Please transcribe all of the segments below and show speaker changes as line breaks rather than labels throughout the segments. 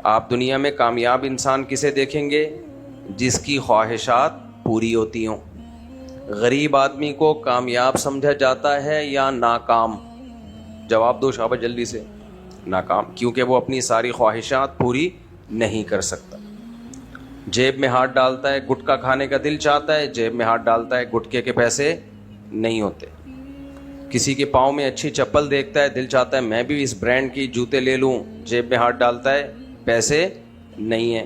آپ دنیا میں کامیاب انسان کسے دیکھیں گے؟ جس کی خواہشات پوری ہوتی ہوں۔ غریب آدمی کو کامیاب سمجھا جاتا ہے یا ناکام؟ جواب دو شاباش جلدی سے۔ ناکام، کیونکہ وہ اپنی ساری خواہشات پوری نہیں کر سکتا۔ جیب میں ہاتھ ڈالتا ہے، گٹکا کھانے کا دل چاہتا ہے، جیب میں ہاتھ ڈالتا ہے، گٹکے کے پیسے نہیں ہوتے۔ کسی کے پاؤں میں اچھی چپل دیکھتا ہے، دل چاہتا ہے میں بھی اس برانڈ کی جوتے لے لوں، جیب میں ہاتھ ڈالتا ہے، پیسے نہیں ہیں۔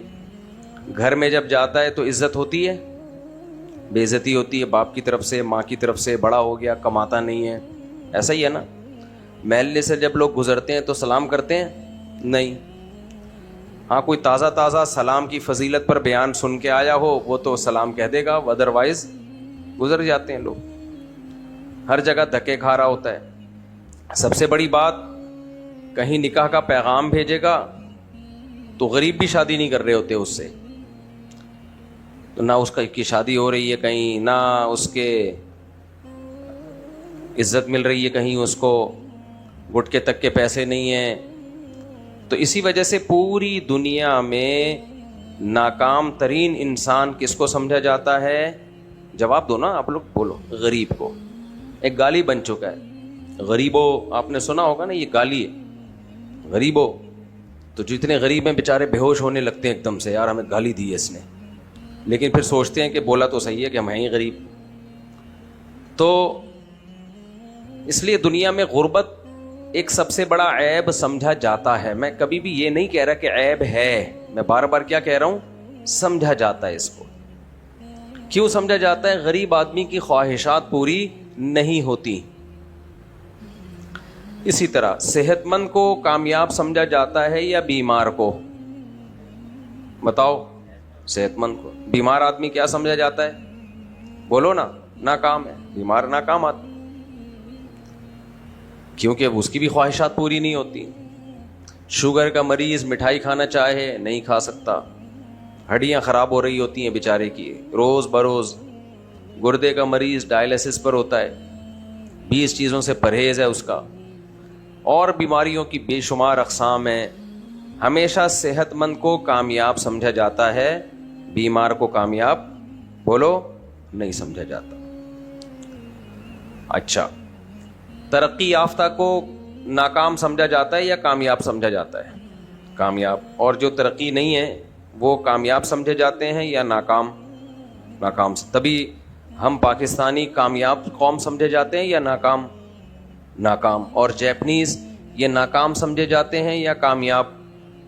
گھر میں جب جاتا ہے تو عزت ہوتی ہے، بے عزتی ہوتی ہے، باپ کی طرف سے، ماں کی طرف سے، بڑا ہو گیا، کماتا نہیں ہے، ایسا ہی ہے نا۔ محلے سے جب لوگ گزرتے ہیں تو سلام کرتے ہیں؟ نہیں۔ ہاں کوئی تازہ سلام کی فضیلت پر بیان سن کے آیا ہو وہ تو سلام کہہ دے گا، ادروائز گزر جاتے ہیں لوگ۔ ہر جگہ دھکے کھا رہا ہوتا ہے۔ سب سے بڑی بات، کہیں نکاح کا پیغام بھیجے گا تو غریب بھی شادی نہیں کر رہے ہوتے اس سے، تو نہ اس کی شادی ہو رہی ہے کہیں، نہ اس کے عزت مل رہی ہے کہیں، اس کو گٹکے تک کے پیسے نہیں ہیں۔ تو اسی وجہ سے پوری دنیا میں ناکام ترین انسان کس کو سمجھا جاتا ہے؟ جواب دو نا آپ لوگ، بولو۔ غریب کو۔ ایک گالی بن چکا ہے غریبو، آپ نے سنا ہوگا نا، یہ گالی ہے غریبو۔ تو جتنے غریب ہیں بیچارے بے ہوش ہونے لگتے ہیں ایک دم سے، یار ہمیں گالی دی ہے اس نے، لیکن پھر سوچتے ہیں کہ بولا تو صحیح ہے کہ ہم ہیں ہی غریب۔ تو اس لیے دنیا میں غربت ایک سب سے بڑا عیب سمجھا جاتا ہے۔ میں کبھی بھی یہ نہیں کہہ رہا کہ عیب ہے، میں بار بار کیا کہہ رہا ہوں؟ سمجھا جاتا ہے اس کو۔ کیوں سمجھا جاتا ہے؟ غریب آدمی کی خواہشات پوری نہیں ہوتی۔ اسی طرح صحت مند کو کامیاب سمجھا جاتا ہے یا بیمار کو؟ بتاؤ۔ صحت مند کو۔ بیمار آدمی کیا سمجھا جاتا ہے؟ بولو نا، ناکام ہے، بیمار ناکام آدمی، کیونکہ اس کی بھی خواہشات پوری نہیں ہوتی۔ شوگر کا مریض مٹھائی کھانا چاہے نہیں کھا سکتا، ہڈیاں خراب ہو رہی ہوتی ہیں بیچارے کی روز بروز۔ گردے کا مریض ڈائلسس پر ہوتا ہے، 20 چیزوں سے پرہیز ہے اس کا، اور بیماریوں کی بے شمار اقسام ہیں۔ ہمیشہ صحت مند کو کامیاب سمجھا جاتا ہے، بیمار کو کامیاب بولو نہیں سمجھا جاتا۔ اچھا، ترقی یافتہ کو ناکام سمجھا جاتا ہے یا کامیاب سمجھا جاتا ہے؟ کامیاب۔ اور جو ترقی نہیں ہے وہ کامیاب سمجھے جاتے ہیں یا ناکام؟ ناکام سے۔ تبھی ہم پاکستانی کامیاب قوم سمجھے جاتے ہیں یا ناکام؟ ناکام۔ اور جیپنیز یہ ناکام سمجھے جاتے ہیں یا کامیاب؟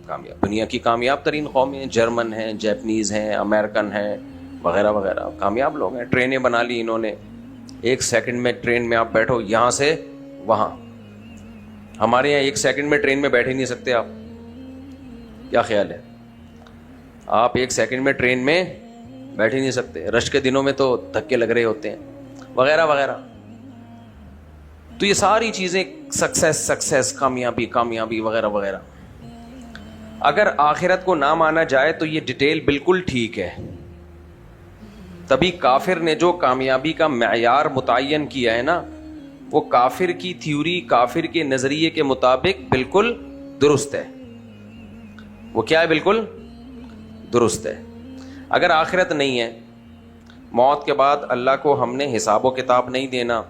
کامیاب۔ دنیا کی کامیاب ترین قومیں جرمن ہیں، جیپنیز ہیں، امریکن ہیں، وغیرہ وغیرہ، کامیاب لوگ ہیں۔ ٹرینیں بنا لی انہوں نے، 1 سیکنڈ میں ٹرین میں آپ بیٹھو یہاں سے وہاں۔ ہمارے یہاں 1 سیکنڈ میں ٹرین میں بیٹھ ہی نہیں سکتے آپ، کیا خیال ہے؟ آپ 1 سیکنڈ میں ٹرین میں بیٹھ ہی نہیں سکتے، رش کے دنوں میں تو دھکے لگ رہے ہوتے ہیں، وغیرہ وغیرہ۔ تو یہ ساری چیزیں سکسیس، کامیابی وغیرہ وغیرہ۔ اگر آخرت کو نہ مانا جائے تو یہ ڈیٹیل بالکل ٹھیک ہے، تبھی کافر نے جو کامیابی کا معیار متعین کیا ہے نا، وہ کافر کی تھیوری، کافر کے نظریے کے مطابق بالکل درست ہے۔ وہ کیا ہے؟ بالکل درست ہے۔ اگر آخرت نہیں ہے، موت کے بعد اللہ کو ہم نے حساب و کتاب نہیں دینا،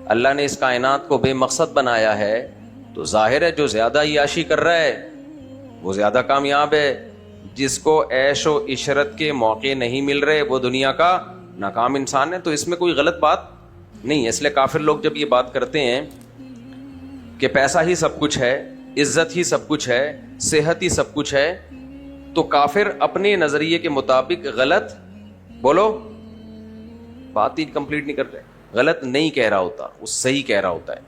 اللہ نے اس کائنات کو بے مقصد بنایا ہے، تو ظاہر ہے جو زیادہ عیاشی کر رہا ہے وہ زیادہ کامیاب ہے، جس کو عیش و عشرت کے موقع نہیں مل رہے وہ دنیا کا ناکام انسان ہے۔ تو اس میں کوئی غلط بات نہیں ہے۔ اس لیے کافر لوگ جب یہ بات کرتے ہیں کہ پیسہ ہی سب کچھ ہے، عزت ہی سب کچھ ہے، صحت ہی سب کچھ ہے، تو کافر اپنے نظریے کے مطابق غلط بولو بات ہی کمپلیٹ نہیں کر رہے، غلط نہیں کہہ رہا ہوتا، وہ صحیح کہہ رہا ہوتا ہے۔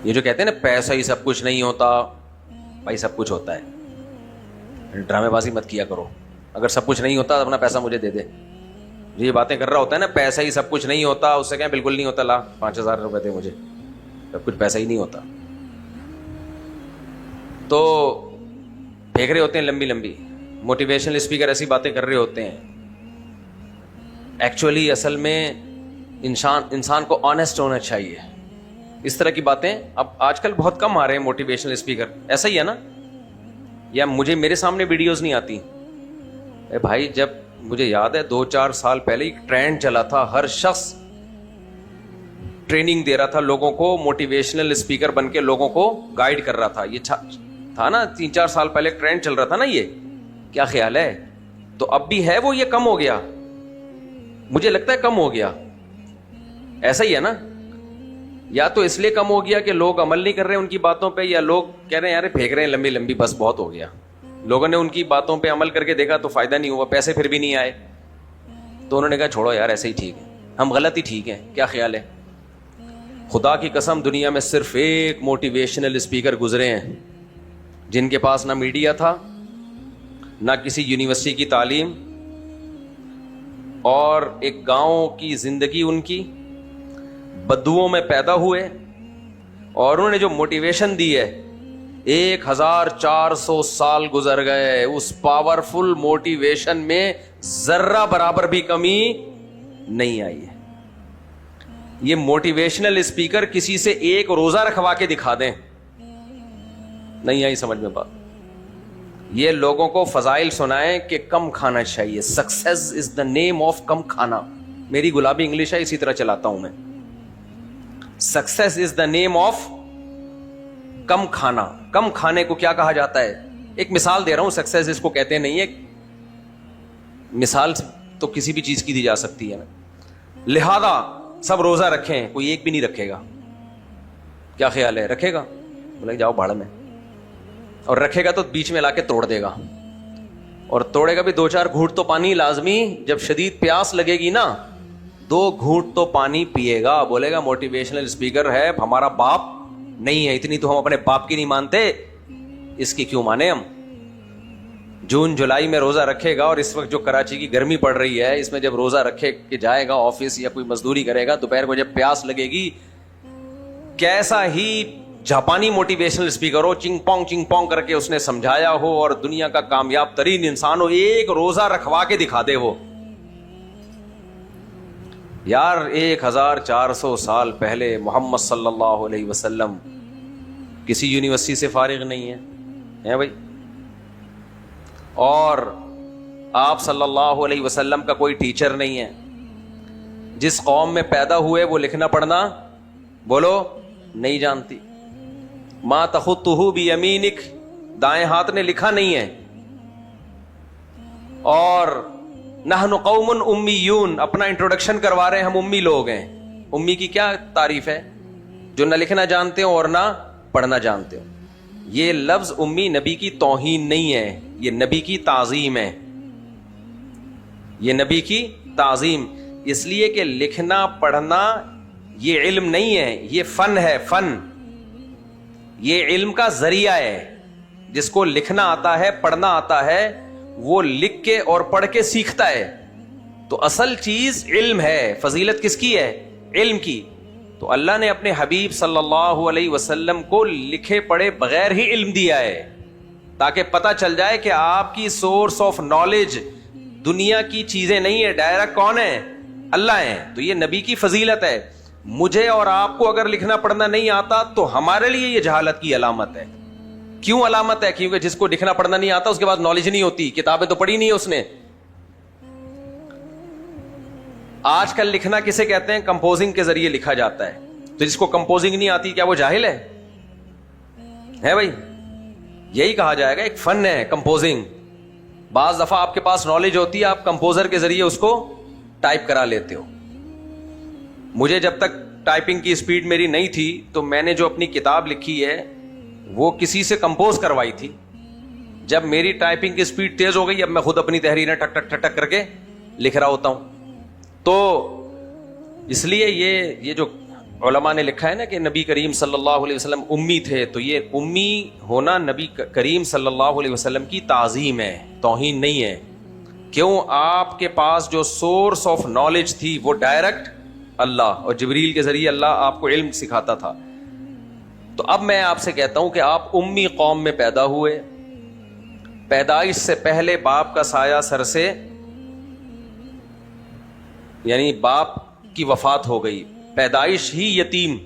یہ جو کہتے ہیں نا پیسہ ہی سب کچھ نہیں ہوتا، بھائی سب کچھ ہوتا ہے، ڈرامے بازی مت کیا کرو۔ اگر سب کچھ نہیں ہوتا اپنا پیسہ مجھے دے دے، یہ باتیں کر رہا ہوتا ہے نا پیسہ ہی سب کچھ نہیں ہوتا، اس سے کہیں بالکل نہیں ہوتا، لا 5000 روپے دے مجھے، سب کچھ پیسہ ہی نہیں ہوتا۔ تو پھینک رہے ہوتے ہیں لمبی لمبی موٹیویشنل اسپیکر، ایسی باتیں کر رہے ہوتے ہیں۔ ایکچولی اصل میں انسان کو آنیسٹ ہونا چاہیے، اس طرح کی باتیں اب آج کل بہت کم آ رہے ہیں موٹیویشنل اسپیکر. ایسا ہی ہے نا؟ یا میرے سامنے ویڈیوز نہیں آتی؟ اے بھائی جب مجھے یاد ہے 2-4 سال پہلے ایک ٹرینڈ چلا تھا, ہر شخص ٹریننگ دے رہا تھا لوگوں کو, موٹیویشنل اسپیکر بن کے لوگوں کو گائیڈ کر رہا تھا. یہ تھا نا 3-4 سال پہلے ٹرینڈ چل رہا تھا نا, یہ کیا خیال ہے؟ تو اب بھی ہے وہ, یہ کم ہو گیا؟ مجھے لگتا ہے کم ہو گیا. ایسا ہی ہے نا؟ یا تو اس لیے کم ہو گیا کہ لوگ عمل نہیں کر رہے ان کی باتوں پہ, یا لوگ کہہ رہے ہیں یار پھینک رہے ہیں لمبی لمبی, بس بہت ہو گیا. لوگوں نے ان کی باتوں پہ عمل کر کے دیکھا تو فائدہ نہیں ہوا, پیسے پھر بھی نہیں آئے, تو انہوں نے کہا چھوڑو یار ایسے ہی ٹھیک ہے, ہم غلط ہی ٹھیک ہیں. کیا خیال ہے؟ خدا کی قسم دنیا میں صرف ایک موٹیویشنل اسپیکر گزرے ہیں جن کے پاس نہ میڈیا تھا, نہ کسی یونیورسٹی کی تعلیم, اور ایک گاؤں کی زندگی ان کی, بدوؤں میں پیدا ہوئے, اور انہوں نے جو موٹیویشن دی ہے 1400 سال گزر گئے, اس پاورفل موٹیویشن میں ذرہ برابر بھی کمی نہیں آئی ہے. یہ موٹیویشنل اسپیکر کسی سے ایک روزہ رکھوا کے دکھا دیں, نہیں آئی سمجھ میں بات. یہ لوگوں کو فضائل سنائیں کہ کم کھانا چاہیے, success is the name of کم کھانا. میری گلابی انگلش ہے, اسی طرح چلاتا ہوں میں. Success is the name of کم کھانا. کم کھانے کو کیا کہا جاتا ہے؟ ایک مثال دے رہا ہوں, سکسیس اس کو کہتے نہیں ہے, مثال تو کسی بھی چیز کی دی جا سکتی ہے نا. لہذا سب روزہ رکھیں, کوئی ایک بھی نہیں رکھے گا. کیا خیال ہے, رکھے گا؟ بولے جاؤ بھاڑ میں. اور رکھے گا تو بیچ میں لا کے توڑ دے گا, اور توڑے گا بھی 2-4 گھونٹ تو پانی لازمی, جب شدید پیاس لگے گی نا 2 گھونٹ تو پانی پیے گا. بولے گا موٹیویشنل اسپیکر ہے, ہمارا باپ نہیں ہے, اتنی تو ہم اپنے باپ کی نہیں مانتے, اس کی کیوں مانے ہم. جون جولائی میں روزہ رکھے گا, اور اس وقت جو کراچی کی گرمی پڑ رہی ہے اس میں جب روزہ رکھے کہ جائے گا آفس یا کوئی مزدوری کرے گا, دوپہر کو جب پیاس لگے گی, کیسا ہی جاپانی موٹیویشنل اسپیکر ہو, چنگ پونگ کر کے اس نے سمجھایا ہو, اور دنیا کا کامیاب ترین انسان ہو, ایک روزہ رکھوا کے دکھا دے وہ. یار 1400 سال پہلے محمد صلی اللہ علیہ وسلم کسی یونیورسٹی سے فارغ نہیں ہے بھائی, اور آپ صلی اللہ علیہ وسلم کا کوئی ٹیچر نہیں ہے. جس قوم میں پیدا ہوئے وہ لکھنا پڑھنا بولو نہیں جانتی. ما تخطہ بیمینک, دائیں ہاتھ نے لکھا نہیں ہے. اور نحن قوم امیون, اپنا انٹروڈکشن کروا رہے ہیں, ہم امی لوگ ہیں. امی کی کیا تعریف ہے؟ جو نہ لکھنا جانتے ہو اور نہ پڑھنا جانتے ہو. یہ لفظ امی نبی کی توہین نہیں ہے, یہ نبی کی تعظیم ہے. یہ نبی کی تعظیم اس لیے کہ لکھنا پڑھنا یہ علم نہیں ہے, یہ فن ہے. فن یہ علم کا ذریعہ ہے. جس کو لکھنا آتا ہے, پڑھنا آتا ہے, وہ لکھ کے اور پڑھ کے سیکھتا ہے. تو اصل چیز علم ہے. فضیلت کس کی ہے؟ علم کی. تو اللہ نے اپنے حبیب صلی اللہ علیہ وسلم کو لکھے پڑھے بغیر ہی علم دیا ہے, تاکہ پتہ چل جائے کہ آپ کی سورس آف نالج دنیا کی چیزیں نہیں ہے, ڈائریکٹ کون ہے؟ اللہ ہیں. تو یہ نبی کی فضیلت ہے. مجھے اور آپ کو اگر لکھنا پڑھنا نہیں آتا تو ہمارے لیے یہ جہالت کی علامت ہے. کیوں علامت ہے؟ کیونکہ جس کو لکھنا پڑھنا نہیں آتا اس کے بعد نالج نہیں ہوتی, کتابیں تو پڑھی نہیں ہے اس نے. آج کل لکھنا کسے کہتے ہیں؟ کمپوزنگ کے ذریعے لکھا جاتا ہے. تو جس کو کمپوزنگ نہیں آتی کیا وہ جاہل ہے بھائی؟ یہی کہا جائے گا, ایک فن ہے کمپوزنگ. بعض دفعہ آپ کے پاس نالج ہوتی ہے, آپ کمپوزر کے ذریعے اس کو ٹائپ کرا لیتے ہو. مجھے جب تک ٹائپنگ کی سپیڈ میری نہیں تھی تو میں نے جو اپنی کتاب لکھی ہے وہ کسی سے کمپوز کروائی تھی. جب میری ٹائپنگ کی سپیڈ تیز ہو گئی, اب میں خود اپنی تحریریں ٹک ٹک ٹک ٹک کر کے لکھ رہا ہوتا ہوں. تو اس لیے یہ جو علماء نے لکھا ہے نا کہ نبی کریم صلی اللہ علیہ وسلم امی تھے, تو یہ امی ہونا نبی کریم صلی اللہ علیہ وسلم کی تعظیم ہے, توہین نہیں ہے. کیوں؟ آپ کے پاس جو سورس آف نالج تھی وہ ڈائریکٹ اللہ, اور جبریل کے ذریعے اللہ آپ کو علم سکھاتا تھا. تو اب میں آپ سے کہتا ہوں کہ آپ امی قوم میں پیدا ہوئے, پیدائش سے پہلے باپ کا سایہ سر سے, یعنی باپ کی وفات ہو گئی, پیدائش ہی یتیم,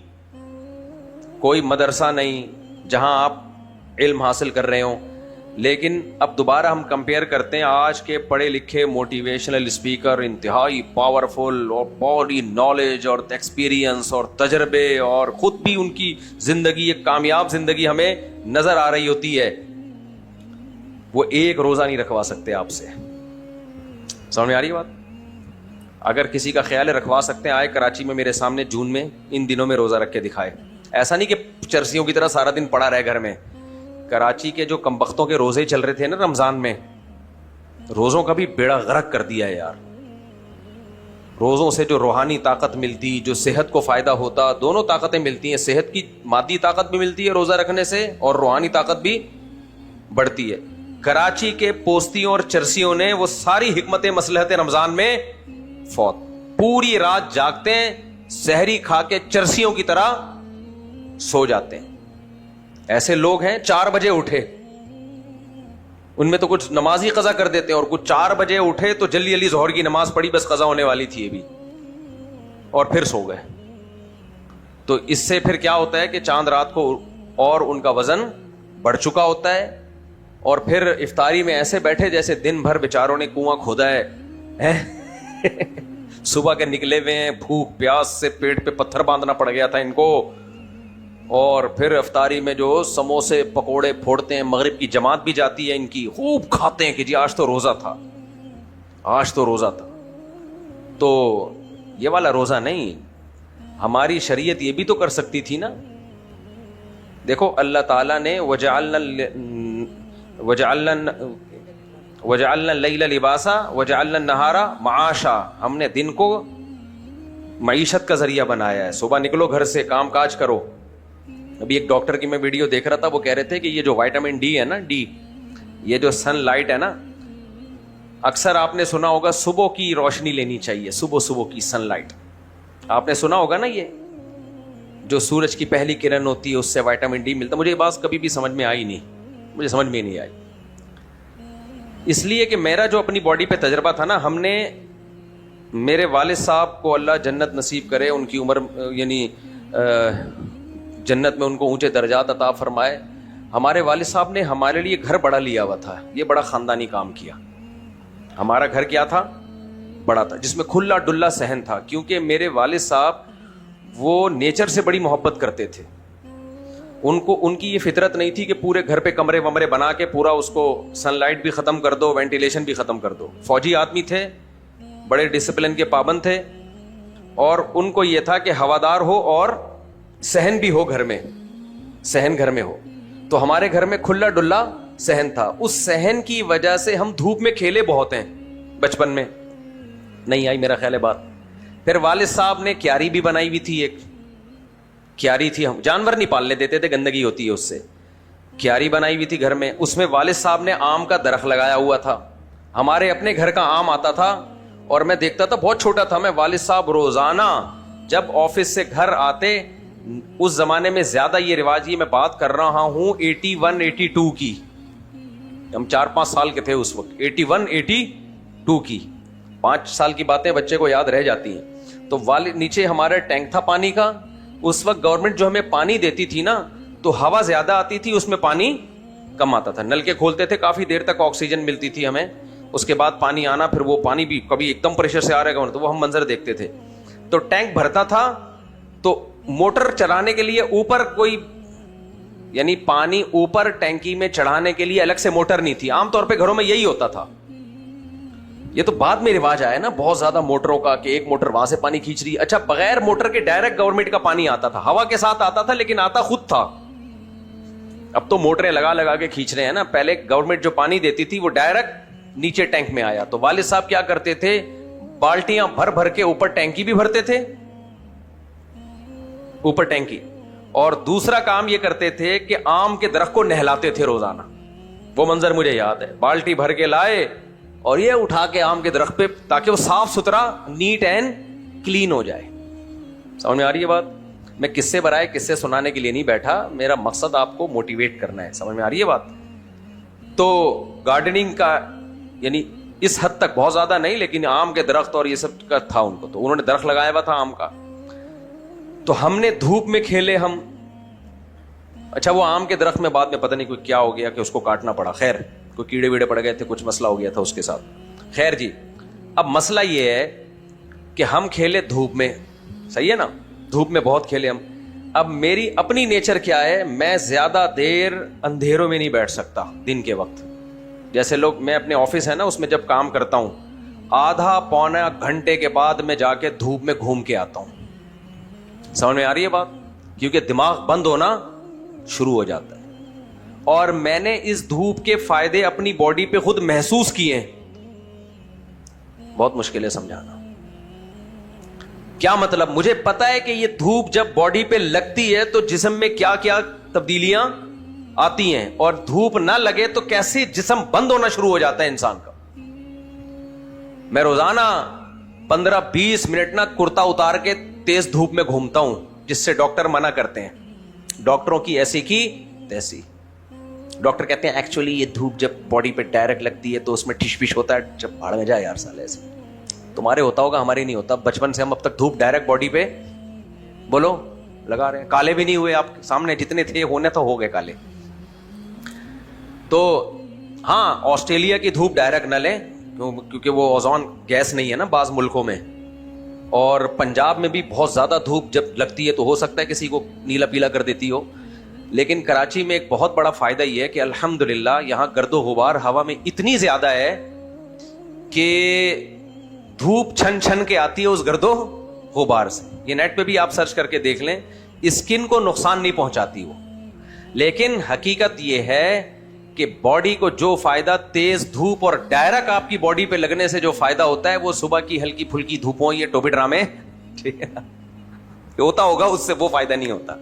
کوئی مدرسہ نہیں جہاں آپ علم حاصل کر رہے ہوں. لیکن اب دوبارہ ہم کمپیئر کرتے ہیں آج کے پڑھے لکھے موٹیویشنل اسپیکر, انتہائی پاورفل اور باڈی نالج اور ایکسپیرینس اور تجربے, اور خود بھی ان کی زندگی ایک کامیاب زندگی ہمیں نظر آ رہی ہوتی ہے, وہ ایک روزہ نہیں رکھوا سکتے آپ سے. سمجھ میں آ رہی ہے بات؟ اگر کسی کا خیال ہے رکھوا سکتے ہیں, آئے کراچی میں میرے سامنے جون میں ان دنوں میں روزہ رکھ کے دکھائے. ایسا نہیں کہ چرسیوں کی طرح سارا دن پڑا رہے گھر میں. کراچی کے جو کمبختوں کے روزے چل رہے تھے نا رمضان میں, روزوں کا بھی بیڑا غرق کر دیا ہے یار. روزوں سے جو روحانی طاقت ملتی, جو صحت کو فائدہ ہوتا, دونوں طاقتیں ملتی ہیں. صحت کی مادی طاقت بھی ملتی ہے روزہ رکھنے سے, اور روحانی طاقت بھی بڑھتی ہے. کراچی کے پوستیوں اور چرسیوں نے وہ ساری حکمت مصلحت رمضان میں فوت. پوری رات جاگتے ہیں, سحری کھا کے چرسیوں کی طرح سو جاتے ہیں. ایسے لوگ ہیں 4 بجے اٹھے, ان میں تو کچھ نماز ہی قضا کر دیتے ہیں, اور کچھ 4 بجے اٹھے تو جلدی جلدی ظہر کی نماز پڑھی, بس قضا ہونے والی تھی ابھی, اور پھر سو گئے. تو اس سے پھر کیا ہوتا ہے کہ چاند رات کو اور ان کا وزن بڑھ چکا ہوتا ہے, اور پھر افطاری میں ایسے بیٹھے جیسے دن بھر بیچاروں نے کنواں کھودا ہے, صبح کے نکلے ہوئے ہیں, بھوک پیاس سے پیٹ پہ پتھر باندھنا پڑ گیا تھا ان کو, اور پھر افطاری میں جو سموسے پکوڑے پھوڑتے ہیں, مغرب کی جماعت بھی جاتی ہے ان کی, خوب کھاتے ہیں کہ جی آج تو روزہ تھا, آج تو روزہ تھا. تو یہ والا روزہ نہیں, ہماری شریعت یہ بھی تو کر سکتی تھی نا. دیکھو اللہ تعالیٰ نے وجعلنا اللیل لباسا وجعلنا النہار معاشا, ہم نے دن کو معیشت کا ذریعہ بنایا ہے. صبح نکلو گھر سے, کام کاج کرو. ابھی ایک ڈاکٹر کی میں ویڈیو دیکھ رہا تھا, وہ کہہ رہے تھے کہ یہ جو وائٹامن ڈی ہے نا, ڈی, یہ جو سن لائٹ ہے نا, اکثر آپ نے سنا ہوگا صبح کی روشنی لینی چاہیے, صبح کی سن لائٹ آپ نے سنا ہوگا نا, یہ جو سورج کی پہلی کرن ہوتی ہے اس سے وائٹامن ڈی ملتا. مجھے یہ بات کبھی بھی سمجھ میں آئی نہیں, مجھے سمجھ میں نہیں آئی, اس لیے کہ میرا جو اپنی باڈی پہ تجربہ تھا نا, ہم نے, میرے والد صاحب کو اللہ جنت نصیب کرے, ان کی عمر یعنی جنت میں ان کو اونچے درجات عطا فرمائے. ہمارے والد صاحب نے ہمارے لیے گھر بڑا لیا ہوا تھا, یہ بڑا خاندانی کام کیا. ہمارا گھر کیا تھا؟ بڑا تھا, جس میں کھلا ڈلا صحن تھا, کیونکہ میرے والد صاحب وہ نیچر سے بڑی محبت کرتے تھے. ان کی یہ فطرت نہیں تھی کہ پورے گھر پہ کمرے ومرے بنا کے پورا اس کو سن لائٹ بھی ختم کر دو, وینٹیلیشن بھی ختم کر دو. فوجی آدمی تھے, بڑے ڈسپلن کے پابند تھے, اور ان کو یہ تھا کہ ہوادار ہو اور صحن بھی ہو گھر میں, صحن گھر میں ہو. تو ہمارے گھر میں کھلا ڈلا صحن تھا. اس صحن کی وجہ سے ہم دھوپ میں کھیلے بہت ہیں بچپن میں. نہیں آئی میرا خیال ہے بات. پھر والد صاحب نے کیاری بھی بنائی ہوئی تھی, ایک کیاری تھی, ہم جانور نہیں پالنے دیتے تھے, گندگی ہوتی ہے اس سے. کیاری بنائی ہوئی تھی گھر میں, اس میں والد صاحب نے آم کا درخت لگایا ہوا تھا. ہمارے اپنے گھر کا آم آتا تھا, اور میں دیکھتا تھا, بہت چھوٹا تھا میں, والد صاحب روزانہ جب آفس سے گھر آتے, اس زمانے میں زیادہ یہ رواج, یہ میں بات کر رہا ہوں 81 82 کی, ہم 4-5 سال کے تھے اس وقت, 81 82 کی, 5 سال کی باتیں بچے کو یاد رہ جاتی ہیں. تو والد, نیچے ہمارا ٹینک تھا پانی کا. اس وقت گورنمنٹ جو ہمیں پانی دیتی تھی نا, تو ہوا زیادہ آتی تھی, اس میں پانی کم آتا تھا. نل کے کھولتے تھے, کافی دیر تک آکسیجن ملتی تھی ہمیں, اس کے بعد پانی آنا, پھر وہ پانی بھی کبھی ایک دم پریشر سے آ رہا ہے, تو وہ ہم منظر دیکھتے تھے. تو ٹینک بھرتا تھا, تو موٹر چلانے کے لیے اوپر کوئی, یعنی پانی اوپر ٹینکی میں چڑھانے کے لیے الگ سے موٹر نہیں تھی. عام طور پہ گھروں میں یہی ہوتا تھا. یہ تو بعد میں رواج آیا نا بہت زیادہ موٹروں کا, کہ ایک موٹر وہاں سے پانی کھینچ رہی. اچھا, بغیر موٹر کے ڈائریکٹ گورنمنٹ کا پانی آتا تھا, ہوا کے ساتھ آتا تھا, لیکن آتا خود تھا. اب تو موٹریں لگا لگا کے کھینچ رہے ہیں نا, پہلے گورنمنٹ جو پانی دیتی تھی وہ ڈائریکٹ نیچے ٹینک میں آیا. تو والد صاحب کیا کرتے تھے, بالٹیاں بھر بھر کے اوپر ٹینکی بھی بھرتے تھے, اوپر ٹینکی, اور دوسرا کام یہ کرتے تھے کہ آم کے درخت کو نہلاتے تھے روزانہ. وہ منظر مجھے یاد ہے, بالٹی بھر کے لائے اور یہ اٹھا کے آم کے درخت پہ, تاکہ وہ صاف ستھرا نیٹ اینڈ کلین ہو جائے. سمجھ میں آ رہی ہے بات؟ میں قصے برائے قصے سنانے کے لیے نہیں بیٹھا, میرا مقصد آپ کو موٹیویٹ کرنا ہے. سمجھ میں آ رہی ہے بات؟ تو گارڈننگ کا یعنی اس حد تک بہت زیادہ نہیں, لیکن آم کے درخت اور یہ سب کا تھا ان کو, تو انہوں نے درخت لگایا ہوا تھا آم کا. تو ہم نے دھوپ میں کھیلے, ہم اچھا وہ آم کے درخت میں بعد میں پتہ نہیں کوئی کیا ہو گیا کہ اس کو کاٹنا پڑا, خیر کوئی کیڑے ویڑے پڑ گئے تھے, کچھ مسئلہ ہو گیا تھا اس کے ساتھ. خیر جی, اب مسئلہ یہ ہے کہ ہم کھیلے دھوپ میں, صحیح ہے نا, دھوپ میں بہت کھیلے ہم. اب میری اپنی نیچر کیا ہے, میں زیادہ دیر اندھیروں میں نہیں بیٹھ سکتا دن کے وقت. جیسے لوگ, میں اپنے آفس ہے نا اس میں جب کام کرتا ہوں, آدھا پونا گھنٹے کے بعد میں جا کے دھوپ میں گھوم کے آتا ہوں. سمجھ میں آ رہی ہے بات؟ کیونکہ دماغ بند ہونا شروع ہو جاتا ہے. اور میں نے اس دھوپ کے فائدے اپنی باڈی پہ خود محسوس کیے ہیں. بہت مشکل ہے سمجھانا. کیا مطلب؟ مجھے پتا ہے کہ یہ دھوپ جب باڈی پہ لگتی ہے تو جسم میں کیا کیا تبدیلیاں آتی ہیں, اور دھوپ نہ لگے تو کیسے جسم بند ہونا شروع ہو جاتا ہے انسان کا. میں روزانہ 15-20 منٹ نہ کرتا اتار کے تیز دھوپ میں گھومتا ہوں, جس سے ڈاکٹر منع کرتے ہیں. ڈاکٹروں کی ایسی کی تیسی. ڈاکٹر کہتے ہیں ایکچولی یہ دھوپ جب باڈی پہ ڈائریکٹ لگتی ہے تو اس میں ٹش پش ہوتا ہے. جب بھاڑ میں جائے یار سالے, ایسے تمہارے ہوتا ہوگا, ہمارے نہیں ہوتا. بچپن سے ہم اب تک دھوپ ڈائریکٹ باڈی پہ بولو لگا رہے ہیں. کالے بھی نہیں ہوئے آپ سامنے, جتنے تھے ہونے تو ہو گئے کالے. تو ہاں آسٹریلیا کی دھوپ ڈائریکٹ نہ لیں کیونکہ وہ اوزون گیس نہیں ہے نا بعض ملکوں میں. اور پنجاب میں بھی بہت زیادہ دھوپ جب لگتی ہے تو ہو سکتا ہے کسی کو نیلا پیلا کر دیتی ہو. لیکن کراچی میں ایک بہت بڑا فائدہ یہ ہے کہ الحمدللہ یہاں گرد و غبار ہوا میں اتنی زیادہ ہے کہ دھوپ چھن چھن کے آتی ہے اس گرد و غبار سے. یہ نیٹ پہ بھی آپ سرچ کر کے دیکھ لیں, اسکن کو نقصان نہیں پہنچاتی وہ. لیکن حقیقت یہ ہے کہ باڈی کو جو فائدہ تیز دھوپ اور ڈائریکٹ آپ کی باڈی پہ لگنے سے جو فائدہ ہوتا ہے وہ صبح کی ہلکی پھلکی دھوپوں, یہ ٹوپی ڈرامے ٹھیک ہے ہوتا ہوگا, اس سے وہ فائدہ نہیں ہوتا.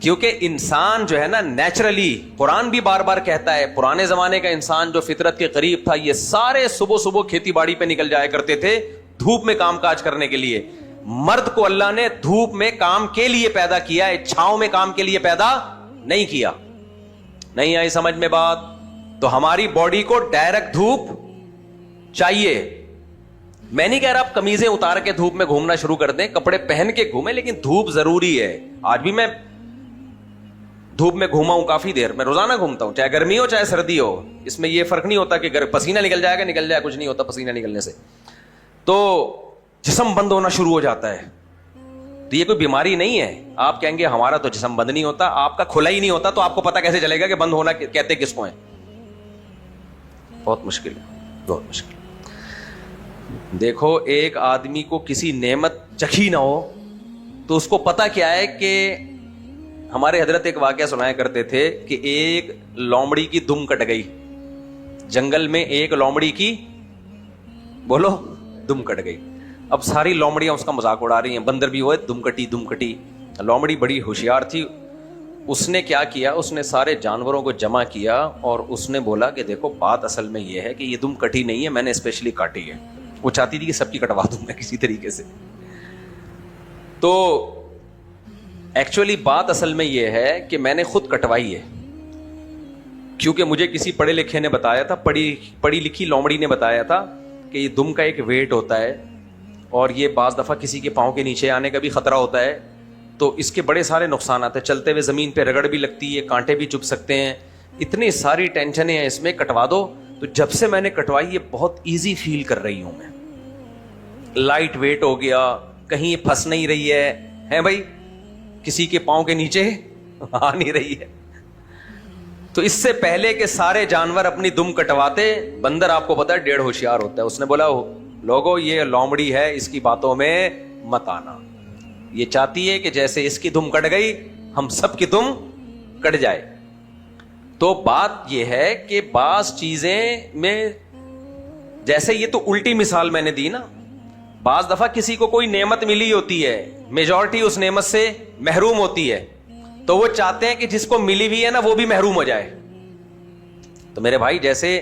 کیونکہ انسان جو ہے نا نیچرلی, قرآن بھی بار بار کہتا ہے, پرانے زمانے کا انسان جو فطرت کے قریب تھا یہ سارے صبح صبح کھیتی باڑی پہ نکل جایا کرتے تھے دھوپ میں کام کاج کرنے کے لیے. مرد کو اللہ نے دھوپ میں کام کے لیے پیدا کیا ہے, چھاؤں میں کام کے لیے پیدا نہیں کیا. نہیں آئی سمجھ میں بات؟ تو ہماری باڈی کو ڈائریکٹ دھوپ چاہیے. میں نہیں کہہ رہا آپ قمیضیں اتار کے دھوپ میں گھومنا شروع کر دیں, کپڑے پہن کے گھومیں, لیکن دھوپ ضروری ہے. آج بھی میں دھوپ میں گھوما ہوں کافی دیر, میں روزانہ گھومتا ہوں, چاہے گرمی ہو چاہے سردی ہو. اس میں یہ فرق نہیں ہوتا کہ پسینہ نکل جائے گا, نکل جائے, کچھ نہیں ہوتا پسینہ نکلنے سے. تو جسم بند ہونا شروع ہو جاتا ہے. تو یہ کوئی بیماری نہیں ہے. آپ کہیں گے ہمارا تو جسم بند نہیں ہوتا, آپ کا کھلا ہی نہیں ہوتا, تو آپ کو پتا کیسے چلے گا کہ بند ہونا کہتے کس کو ہے؟ بہت مشکل ہے, بہت مشکل. دیکھو ایک آدمی کو کسی نعمت چکھی نہ ہو تو اس کو پتا کیا ہے کہ ہمارے حضرت ایک واقعہ سنایا کرتے تھے کہ ایک لومڑی کی دم کٹ گئی جنگل میں, ایک لومڑی کی بولو دم کٹ گئی. اب ساری لومڑیاں اس کا مذاق اڑا رہی ہیں, بندر بھی ہوئے دم کٹی دم کٹی. لومڑی بڑی ہوشیار تھی, اس نے کیا کیا, اس نے سارے جانوروں کو جمع کیا اور اس نے بولا کہ دیکھو بات اصل میں یہ ہے کہ یہ دم کٹی نہیں ہے, میں نے اسپیشلی کاٹی ہے. وہ چاہتی تھی کہ سب کی کٹوا دوں میں کسی طریقے سے. تو ایکچولی بات اصل میں یہ ہے کہ میں نے خود کٹوائی ہے, کیونکہ مجھے کسی پڑھے لکھے نے بتایا تھا, پڑھی لکھی لومڑی نے بتایا تھا کہ یہ دم کا ایک ویٹ ہوتا ہے اور یہ بعض دفعہ کسی کے پاؤں کے نیچے آنے کا بھی خطرہ ہوتا ہے, تو اس کے بڑے سارے نقصانات ہیں. چلتے ہوئے زمین پہ رگڑ بھی لگتی ہے, کانٹے بھی چبھ سکتے ہیں, اتنی ساری ٹینشنیں ہیں اس میں, کٹوا دو. تو جب سے میں نے کٹوائی یہ بہت ایزی فیل کر رہی ہوں میں, لائٹ ویٹ ہو گیا, کہیں پھنس نہیں رہی ہے بھائی, کسی کے پاؤں کے نیچے آ نہیں رہی ہے. تو اس سے پہلے کہ سارے جانور اپنی دم کٹواتے, بندر آپ کو پتا ہے ڈیڑھ ہوشیار ہوتا ہے, اس نے بولا لوگو یہ لومڑی ہے, اس کی باتوں میں مت آنا, یہ چاہتی ہے کہ جیسے اس کی دم کٹ گئی ہم سب کی دم کٹ جائے. تو بات یہ ہے کہ بعض چیزیں میں, جیسے یہ تو الٹی مثال میں نے دی نا, بعض دفعہ کسی کو کوئی نعمت ملی ہوتی ہے, میجورٹی اس نعمت سے محروم ہوتی ہے, تو وہ چاہتے ہیں کہ جس کو ملی ہوئی ہے نا وہ بھی محروم ہو جائے. تو میرے بھائی جیسے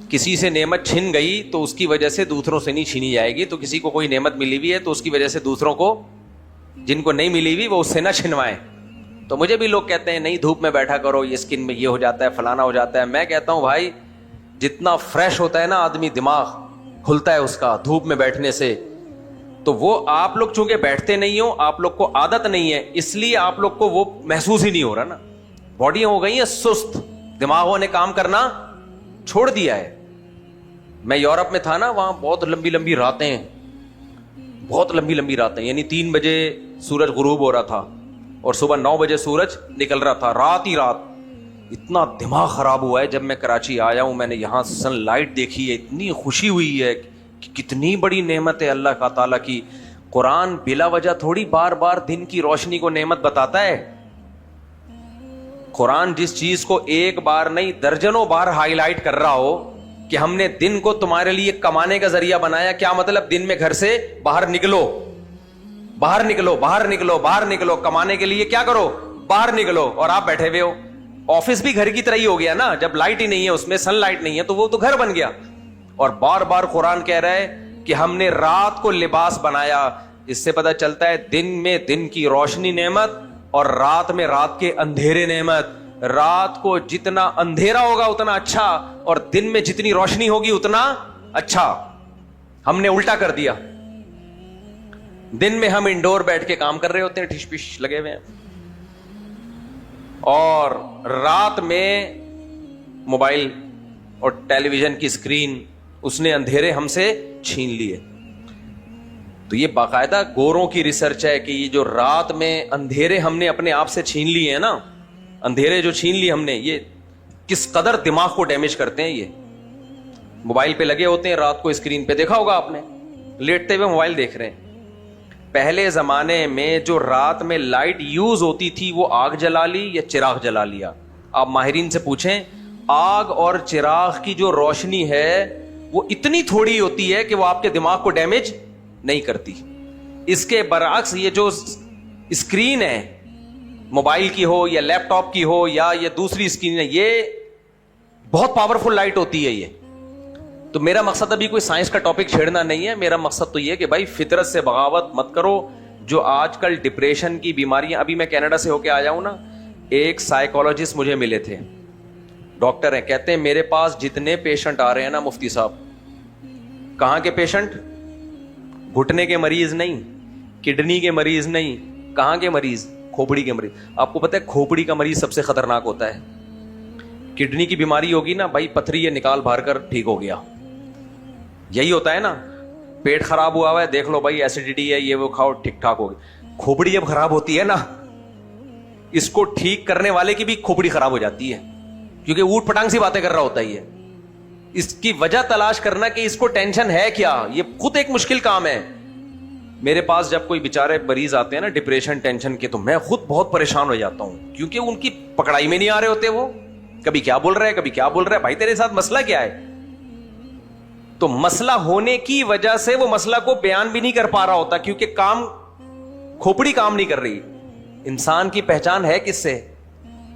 کسی سے نعمت چھن گئی تو اس کی وجہ سے دوسروں سے نہیں چھینی جائے گی, تو کسی کو کوئی نعمت ملی ہوئی ہے تو اس کی وجہ سے دوسروں کو, جن کو نہیں ملی ہوئی وہ اس سے نہ چھنوائیں. تو مجھے بھی لوگ کہتے ہیں نہیں دھوپ میں بیٹھا کرو, یہ اسکن میں یہ ہو جاتا ہے, فلانا ہو جاتا ہے. میں کہتا ہوں بھائی جتنا فریش ہوتا ہے نا آدمی, دماغ کھلتا ہے اس کا دھوپ میں بیٹھنے سے, تو وہ آپ لوگ چونکہ بیٹھتے نہیں ہو, آپ لوگ کو عادت نہیں ہے, اس لیے آپ لوگ کو وہ محسوس ہی نہیں ہو رہا نا. باڈیاں ہو گئی ہیں سست, دماغوں نے کام کرنا چھوڑ دیا ہے. میں یورپ میں تھا نا, وہاں بہت لمبی لمبی راتیں, بہت لمبی لمبی راتیں, یعنی 3 بجے سورج غروب ہو رہا تھا اور صبح 9 بجے سورج نکل رہا تھا, رات ہی رات. اتنا دماغ خراب ہوا ہے. جب میں کراچی آیا ہوں, میں نے یہاں سن لائٹ دیکھی ہے, اتنی خوشی ہوئی ہے کہ کتنی بڑی نعمت ہے اللہ کا تعالیٰ کی. قرآن بلا وجہ تھوڑی بار بار دن کی روشنی کو نعمت بتاتا ہے. قرآن جس چیز کو ایک بار نہیں درجنوں بار ہائی لائٹ کر رہا ہو کہ ہم نے دن کو تمہارے لیے کمانے کا ذریعہ بنایا, کیا مطلب؟ دن میں گھر سے باہر نکلو, باہر نکلو, باہر نکلو, باہر نکلو, کمانے کے لیے کیا کرو, باہر نکلو. اور آپ بیٹھے ہوئے ہو. آفس بھی گھر کی طرح ہی ہو گیا نا, جب لائٹ ہی نہیں ہے, اس میں سن لائٹ نہیں ہے, تو وہ تو گھر بن گیا. اور بار بار قرآن کہہ رہا ہے کہ ہم نے رات کو لباس بنایا. اس سے پتہ چلتا ہے دن میں دن کی روشنی نعمت اور رات میں رات کے اندھیرے نعمت. رات کو جتنا اندھیرا ہوگا اتنا اچھا, اور دن میں جتنی روشنی ہوگی اتنا اچھا. ہم نے الٹا کر دیا. دن میں ہم انڈور بیٹھ کے کام کر رہے ہوتے ہیں, ٹھش پش لگے ہوئے ہیں, اور رات میں موبائل اور ٹیلی ویژن کی اسکرین, اس نے اندھیرے ہم سے چھین لیے. تو یہ باقاعدہ گوروں کی ریسرچ ہے کہ یہ جو رات میں اندھیرے ہم نے اپنے آپ سے چھین لیے ہیں نا, اندھیرے جو چھین لیے ہم نے, یہ کس قدر دماغ کو ڈیمیج کرتے ہیں. یہ موبائل پہ لگے ہوتے ہیں رات کو, اسکرین پہ دیکھا ہوگا آپ نے, لیٹتے ہوئے موبائل دیکھ رہے ہیں. پہلے زمانے میں جو رات میں لائٹ یوز ہوتی تھی وہ آگ جلا لی یا چراغ جلا لیا. آپ ماہرین سے پوچھیں, آگ اور چراغ کی جو روشنی ہے وہ اتنی تھوڑی ہوتی ہے کہ وہ آپ کے دماغ کو ڈیمیج نہیں کرتی. اس کے برعکس یہ جو اسکرین ہے, موبائل کی ہو یا لیپ ٹاپ کی ہو یا یہ دوسری اسکرین ہے, یہ بہت پاورفل لائٹ ہوتی ہے. یہ تو میرا مقصد ابھی کوئی سائنس کا ٹاپک چھیڑنا نہیں ہے. میرا مقصد تو یہ کہ بھائی فطرت سے بغاوت مت کرو. جو آج کل ڈپریشن کی بیماریاں, ابھی میں کینیڈا سے ہو کے آیا ہوں نا, ایک سائیکولوجسٹ مجھے ملے تھے, ڈاکٹر ہیں, کہتے ہیں میرے پاس جتنے پیشنٹ آ رہے ہیں نا مفتی صاحب, کہاں کے پیشنٹ؟ گھٹنے کے مریض نہیں, کڈنی کے مریض نہیں, کہاں کے مریض؟ کھوپڑی کے مریض. آپ کو پتہ ہے کھوپڑی کا مریض سب سے خطرناک ہوتا ہے. کڈنی کی بیماری ہوگی نا بھائی, پتھری یہ نکال بھر کر ٹھیک ہو گیا, یہی ہوتا ہے نا. پیٹ خراب ہوا ہے, دیکھ لو بھائی ایسیڈیٹی ہے, یہ وہ کھاؤ ٹھیک ٹھاک ہو گیا. کھوپڑی جب خراب ہوتی ہے نا, اس کو ٹھیک کرنے والے کی بھی کھوپڑی خراب ہو جاتی ہے, کیونکہ اوٹ پٹانگ سی باتیں کر رہا ہوتا ہے. اس کی وجہ تلاش کرنا کہ اس کو ٹینشن ہے کیا, یہ خود ایک مشکل کام ہے. میرے پاس جب کوئی بیچارے مریض آتے ہیں نا ڈپریشن ٹینشن کے, تو میں خود بہت پریشان ہو جاتا ہوں, کیونکہ ان کی پکڑائی میں نہیں آ رہے ہوتے. وہ کبھی کیا بول رہے ہیں, کبھی کیا بول رہے ہیں. بھائی تیرے ساتھ مسئلہ کیا ہے؟ تو مسئلہ ہونے کی وجہ سے وہ مسئلہ کو بیان بھی نہیں کر پا رہا ہوتا, کیونکہ کام, کھوپڑی کام نہیں کر رہی. انسان کی پہچان ہے کس سے؟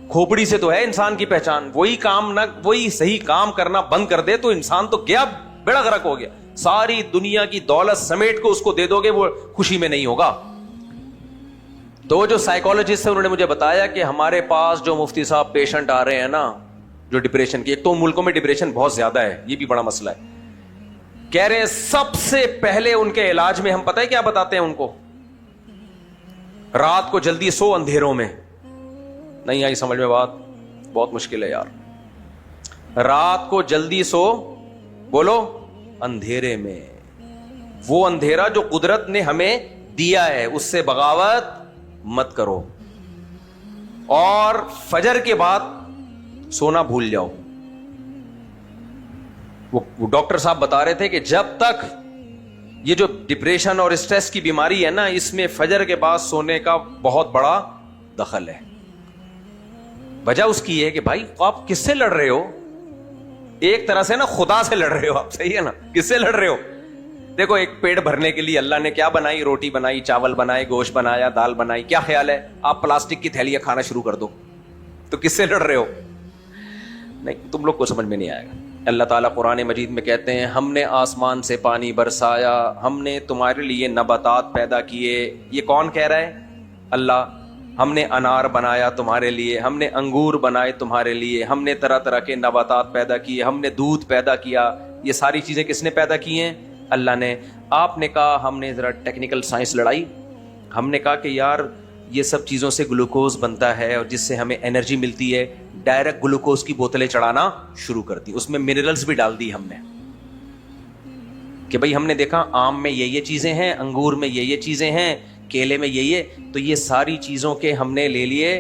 کھوپڑی سے تو ہے انسان کی پہچان. وہی کام نہ, وہی صحیح کام کرنا بند کر دے تو انسان تو گیا, بیڑا غرق ہو گیا. ساری دنیا کی دولت سمیٹ کو اس کو دے دو گے, وہ خوشی میں نہیں ہوگا. تو جو سائیکولوجسٹ ہیں انہوں نے مجھے بتایا کہ ہمارے پاس جو مفتی صاحب پیشنٹ آ رہے ہیں نا جو ڈپریشن کی, ایک تو ملکوں میں ڈپریشن بہت زیادہ ہے, یہ بھی بڑا مسئلہ ہے. کہہ رہے ہیں سب سے پہلے ان کے علاج میں ہم پتہ ہے کیا بتاتے ہیں ان کو؟ رات کو جلدی سو اندھیروں میں. نہیں آئی سمجھ میں بات؟ بہت مشکل ہے یار. رات کو جلدی سو, بولو, اندھیرے میں. وہ اندھیرا جو قدرت نے ہمیں دیا ہے اس سے بغاوت مت کرو, اور فجر کے بعد سونا بھول جاؤ. وہ ڈاکٹر صاحب بتا رہے تھے کہ جب تک یہ جو ڈپریشن اور اسٹریس کی بیماری ہے نا, اس میں فجر کے بعد سونے کا بہت بڑا دخل ہے. وجہ اس کی ہے کہ بھائی آپ کس سے لڑ رہے ہو؟ ایک طرح سے نا خدا سے لڑ رہے ہو آپ, صحیح ہے نا؟ کس سے لڑ رہے ہو؟ دیکھو ایک پیٹ بھرنے کے لیے اللہ نے کیا بنائی, روٹی بنائی, چاول بنائے, گوشت بنایا, دال بنائی. کیا خیال ہے آپ پلاسٹک کی تھیلیاں کھانا شروع کر دو, تو کس سے لڑ رہے ہو؟ نہیں, تم لوگ کو سمجھ میں نہیں آئے گا. اللہ تعالیٰ قرآن مجید میں کہتے ہیں ہم نے آسمان سے پانی برسایا, ہم نے تمہارے لیے نباتات پیدا کیے. یہ کون کہہ رہا ہے؟ اللہ. ہم نے انار بنایا تمہارے لیے, ہم نے انگور بنائے تمہارے لیے, ہم نے طرح طرح کے نباتات پیدا کیے, ہم نے دودھ پیدا کیا. یہ ساری چیزیں کس نے پیدا کی ہیں؟ اللہ نے. آپ نے کہا ہم نے ذرا ٹیکنیکل سائنس لڑائی, ہم نے کہا کہ یار یہ سب چیزوں سے گلوکوز بنتا ہے اور جس سے ہمیں انرجی ملتی ہے. ڈائریکٹ گلوکوز کی بوتلیں چڑھانا شروع کر دی, اس میں منرلز بھی ڈال دی ہم نے کہ بھائی ہم نے دیکھا آم میں یہ چیزیں ہیں, انگور میں یہ چیزیں ہیں, کیلے میں یہ, تو یہ ساری چیزوں کے ہم نے لے لیے,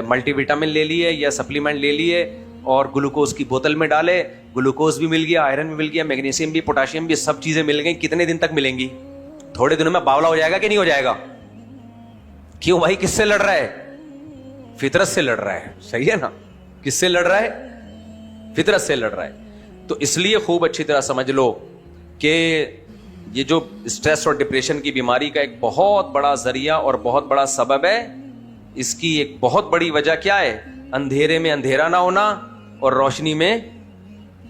ملٹی وٹامن لے لیے یا سپلیمنٹ لے لیے اور گلوکوز کی بوتل میں ڈالے. گلوکوز بھی مل گیا, آئرن بھی مل گیا, میگنیشیم بھی, پوٹاشیم بھی, سب چیزیں مل گئیں. کتنے دن تک ملیں گی؟ تھوڑے دنوں میں باولا ہو جائے گا کہ نہیں ہو جائے گا؟ کیوں بھائی, کس سے لڑ رہا ہے؟ فطرت سے لڑ رہا ہے. صحیح ہے نا؟ کس سے لڑ رہا ہے؟ فطرت سے لڑ رہا ہے. تو اس لیے خوب اچھی طرح سمجھ لو کہ یہ جو اسٹریس اور ڈپریشن کی بیماری کا ایک بہت بڑا ذریعہ اور بہت بڑا سبب ہے, اس کی ایک بہت بڑی وجہ کیا ہے؟ اندھیرے میں اندھیرا نہ ہونا اور روشنی میں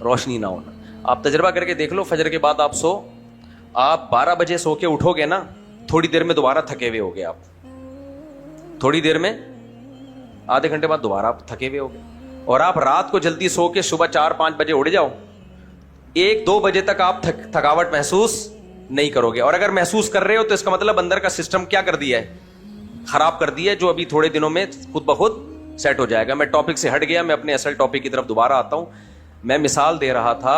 روشنی نہ ہونا. آپ تجربہ کر کے دیکھ لو, فجر کے بعد آپ سو, آپ 12 بجے سو کے اٹھو گے نا, تھوڑی دیر میں دوبارہ تھکے ہوئے ہوگے آپ, تھوڑی دیر میں آدھے گھنٹے بعد دوبارہ آپ تھکے ہوئے ہوگے. اور آپ رات کو جلدی سو کے صبح 4-5 بجے اٹھ جاؤ, 1-2 بجے تک آپ تھکاوٹ محسوس نہیں کرو گے. اور اگر محسوس کر رہے ہو تو اس کا مطلب اندر کا سسٹم کیا کر دیا ہے؟ خراب کر دیا ہے, جو ابھی تھوڑے دنوں میں خود بخود سیٹ ہو جائے گا. میں ٹاپک سے ہٹ گیا, میں اپنے اصل ٹاپک کی طرف دوبارہ آتا ہوں. میں مثال دے رہا تھا,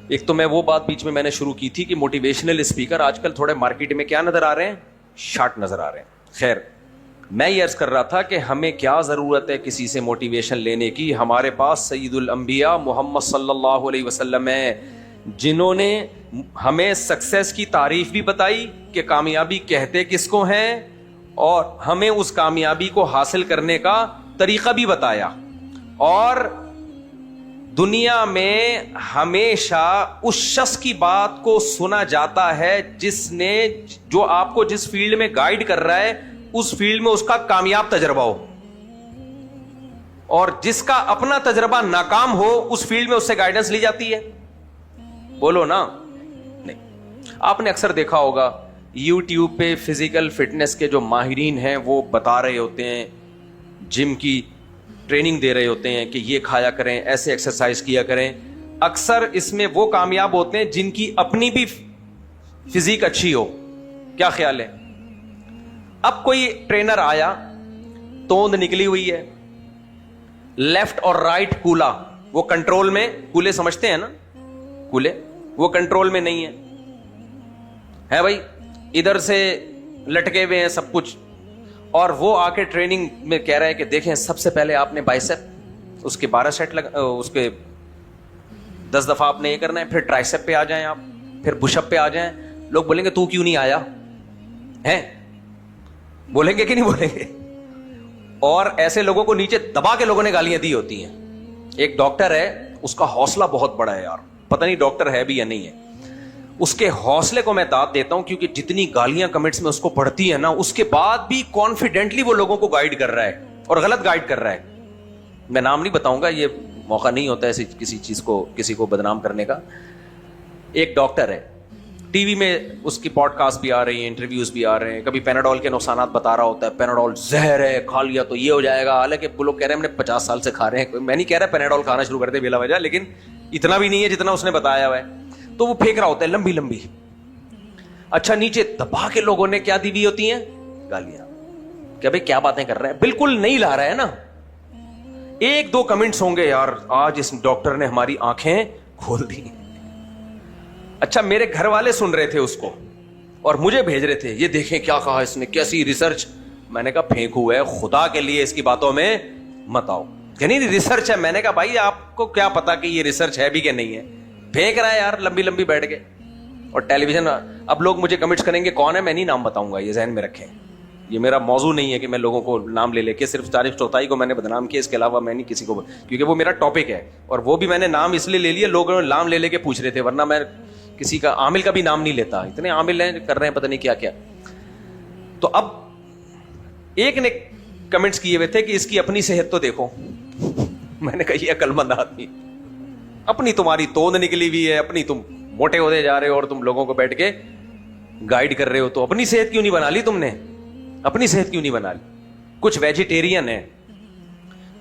ایک تو میں وہ بات بیچ میں نے شروع کی تھی کہ موٹیویشنل اسپیکر آج کل تھوڑے مارکیٹ میں کیا نظر آ رہے ہیں؟ شارٹ نظر آ رہے ہیں. خیر, میں یہ عرض کر رہا تھا کہ ہمیں کیا ضرورت ہے کسی سے موٹیویشن لینے کی؟ ہمارے پاس سید الانبیاء محمد صلی اللہ علیہ وسلم ہے, جنہوں نے ہمیں سکسیس کی تعریف بھی بتائی کہ کامیابی کہتے کس کو ہیں, اور ہمیں اس کامیابی کو حاصل کرنے کا طریقہ بھی بتایا. اور دنیا میں ہمیشہ اس شخص کی بات کو سنا جاتا ہے جو آپ کو جس فیلڈ میں گائیڈ کر رہا ہے اس فیلڈ میں اس کا کامیاب تجربہ ہو, اور جس کا اپنا تجربہ ناکام ہو اس فیلڈ میں اس سے گائیڈنس لی جاتی ہے. بولو نا. نہیں, آپ نے اکثر دیکھا ہوگا یوٹیوب پہ فزیکل فٹنس کے جو ماہرین ہیں وہ بتا رہے ہوتے ہیں, جم کی ٹریننگ دے رہے ہوتے ہیں کہ یہ کھایا کریں, ایسے ایکسرسائز کیا کریں. اکثر اس میں وہ کامیاب ہوتے ہیں جن کی اپنی بھی فزیک اچھی ہو. کیا خیال ہے؟ اب کوئی ٹرینر آیا, توند نکلی ہوئی ہے, لیفٹ اور رائٹ کولا, وہ کنٹرول میں, کولے سمجھتے ہیں نا, کولے وہ کنٹرول میں نہیں ہے بھائی, ادھر سے لٹکے ہوئے ہیں سب کچھ. اور وہ آ کے ٹریننگ میں کہہ رہا ہے کہ دیکھیں سب سے پہلے آپ نے بائسپ, اس کے 12 سیٹ اس کے 10 دفعہ آپ نے یہ کرنا ہے, پھر ٹرائسپ پہ آ جائیں آپ, پھر پش اپ پہ آ جائیں. لوگ بولیں گے تو کیوں نہیں آیا ہے؟ بولیں گے کہ نہیں بولیں گے؟ اور ایسے لوگوں کو نیچے دبا کے لوگوں نے گالیاں دی ہوتی ہیں. ایک ڈاکٹر ہے, اس کا حوصلہ بہت بڑا ہے یار, پتہ نہیں ڈاکٹر ہے بھی یا نہیں ہے. اس کے حوصلے کو میں داد دیتا ہوں, کیونکہ جتنی گالیاں کمنٹس میں اس کو پڑھتی ہیں نا, اس کے بعد بھی کانفیڈنٹلی وہ لوگوں کو گائیڈ کر رہا ہے اور غلط گائیڈ کر رہا ہے. میں نام نہیں بتاؤں گا, یہ موقع نہیں ہوتا ایسی کسی چیز کو کسی کو بدنام کرنے کا. ایک ڈاکٹر ہے, ٹی وی میں اس کی پوڈ کاسٹ بھی آ رہی ہیں, انٹرویوز بھی آ رہے ہیں. کبھی پیناڈول کے نقصانات بتا رہا ہوتا ہے, پیناڈول زہر ہے, کھا لیا تو یہ ہو جائے گا. حالانکہ وہ لوگ کہہ رہے ہیں ہم نے 50 سال سے کھا رہے ہیں. میں نہیں کہہ رہا پیناڈول کھانا شروع کر دے بلا وجہ, لیکن اتنا بھی نہیں ہے جتنا اس نے بتایا ہوا ہے. تو وہ پھینک رہا ہوتا ہے لمبی لمبی. اچھا, نیچے دبا کے لوگوں نے کیا دی ہوئی ہوتی ہیں؟ گالیاں. کہ بھائی کیا باتیں کر رہے ہیں, بالکل نہیں لا رہا ہے نا. 1-2 کمنٹس ہوں گے, یار آج اس ڈاکٹر نے ہماری آنکھیں کھول دی. اچھا, میرے گھر والے سن رہے تھے اس کو اور مجھے بھیج رہے تھے, یہ دیکھیں کیا کہا اس نے, کیسی ریسرچ. میں نے کہا پھینکو ہے, خدا کے لیے اس کی باتوں میں مت آؤ. کہ نہیں ریسرچ ہے. میں نے کہا بھائی آپ کو کیا پتا کہ یہ ریسرچ ہے بھی کہ نہیں ہے, پھینک رہا ہے یار لمبی لمبی بیٹھ کے. اور ٹیلی ویژن, اب لوگ مجھے کمنٹس کریں گے کون ہے, میں نہیں نام بتاؤں گا, یہ ذہن میں رکھیں. یہ میرا موضوع نہیں ہے کہ میں لوگوں کو نام لے کے صرف تاریخ چوتھائی کو میں نے بدنام کیا, اس کے علاوہ میں نہیں کسی کو, کیونکہ وہ میرا ٹاپک ہے. اور وہ بھی میں نے نام اس لیے لے لیا, لوگوں نے نام لے کے پوچھ رہے تھے, ورنہ میں کسی کا عامل کا بھی نام نہیں لیتا. اتنے عامل ہیں کر رہے ہیں پتہ نہیں کیا کیا. تو اب ایک نے کمنٹس کیے ہوئے تھے کہ اس کی اپنی صحت تو دیکھو. میں نے کہا یہ عقل مند آدمی, اپنی تمہاری توند نکلی ہوئی ہے, اپنی تم موٹے ہوتے جا رہے ہو اور تم لوگوں کو بیٹھ کے گائیڈ کر رہے ہو, تو اپنی صحت کیوں نہیں بنا لی تم نے؟ اپنی صحت کیوں نہیں بنا لی؟ کچھ ویجیٹیرین ہیں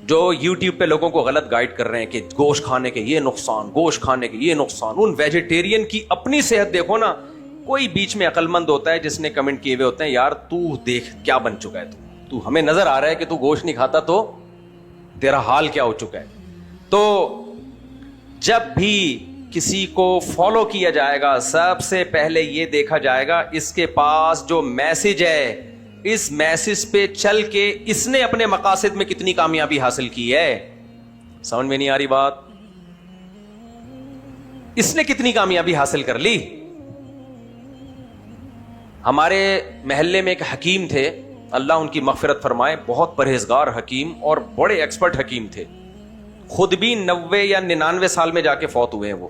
جو یوٹیوب پہ لوگوں کو غلط گائیڈ کر رہے ہیں کہ گوشت کھانے کے یہ نقصان, گوشت کھانے کے یہ نقصان. ان ویجیٹیرین کی اپنی صحت دیکھو نا. کوئی بیچ میں عقل مند ہوتا ہے جس نے کمنٹ کیے ہوئے ہوتے ہیں, یار تو دیکھ کیا بن چکا ہے, تو ہمیں نظر آ رہا ہے کہ تو گوشت نہیں کھاتا تو تیرا حال کیا ہو چکا ہے. تو جب بھی کسی کو فالو کیا جائے گا, سب سے پہلے یہ دیکھا جائے گا اس کے پاس جو میسج ہے, اس میسج پہ چل کے اس نے اپنے مقاصد میں کتنی کامیابی حاصل کی ہے. سمجھ میں نہیں آ رہی بات؟ اس نے کتنی کامیابی حاصل کر لی. ہمارے محلے میں ایک حکیم تھے, اللہ ان کی مغفرت فرمائے, بہت پرہیزگار حکیم اور بڑے ایکسپرٹ حکیم تھے. خود بھی 90 یا 99 سال میں جا کے فوت ہوئے ہیں. وہ